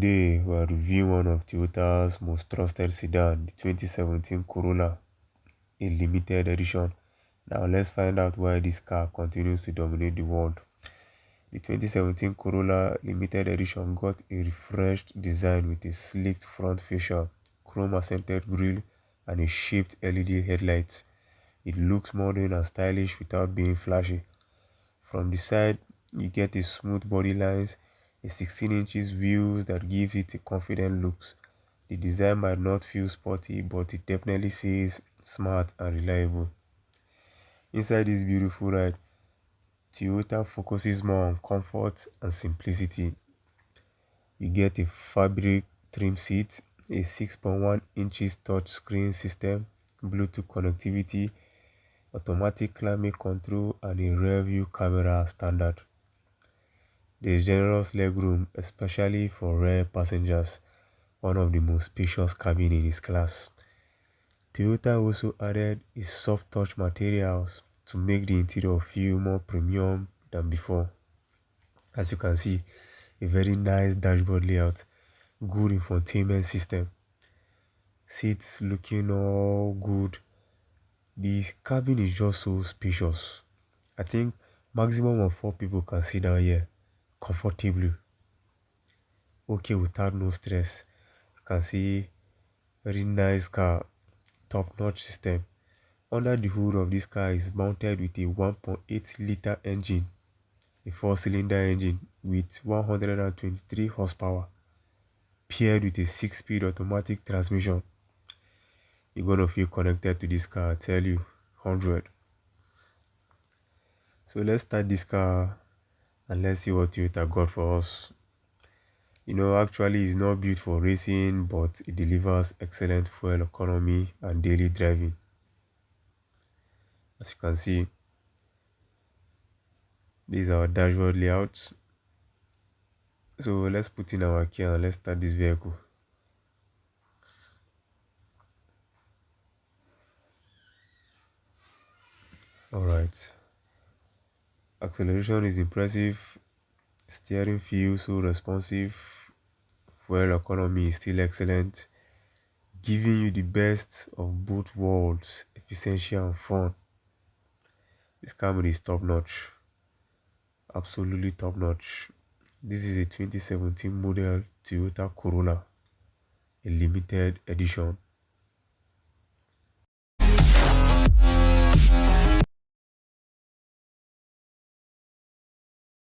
Today, we are reviewing one of Toyota's most trusted sedan, the 2017 Corolla, a limited edition. Now, let's find out why this car continues to dominate the world. The 2017 Corolla Limited Edition got a refreshed design with a sleek front fascia, chrome-accented grille, and a shaped LED headlight. It looks modern and stylish without being flashy. From the side, you get a smooth body lines, a 16 inches wheels that gives it a confident look. The design might not feel sporty, but it definitely says smart and reliable. Inside this beautiful ride, Toyota focuses more on comfort and simplicity. You get a fabric trim seat, a 6.1 inches touchscreen system, Bluetooth connectivity, automatic climate control, and a rear view camera standard. There is generous legroom, especially for rear passengers, one of the most spacious cabins in its class. Toyota also added a soft touch materials to make the interior feel more premium than before. As you can see, a very nice dashboard layout, good infotainment system, seats looking all good. The cabin is just so spacious. I think maximum of 4 people can sit down here comfortably. Okay, without no stress. You can see very nice car, top-notch system. Under the hood of this car is mounted with a 1.8-liter engine, a 4-cylinder engine with 123 horsepower, paired with a 6-speed automatic transmission. You're gonna feel connected to this car, I tell you, 100. So let's start this car and let's see what Toyota got for us. Actually, it's not built for racing, but it delivers excellent fuel economy and daily driving. As you can see, this is our dashboard layout. So let's put in our key and let's start this vehicle. Alright. Acceleration is impressive. Steering feels so responsive. Fuel economy is still excellent, giving you the best of both worlds, efficiency and fun. This camera is top notch, absolutely top notch. This is a 2017 model Toyota Corolla, a limited edition.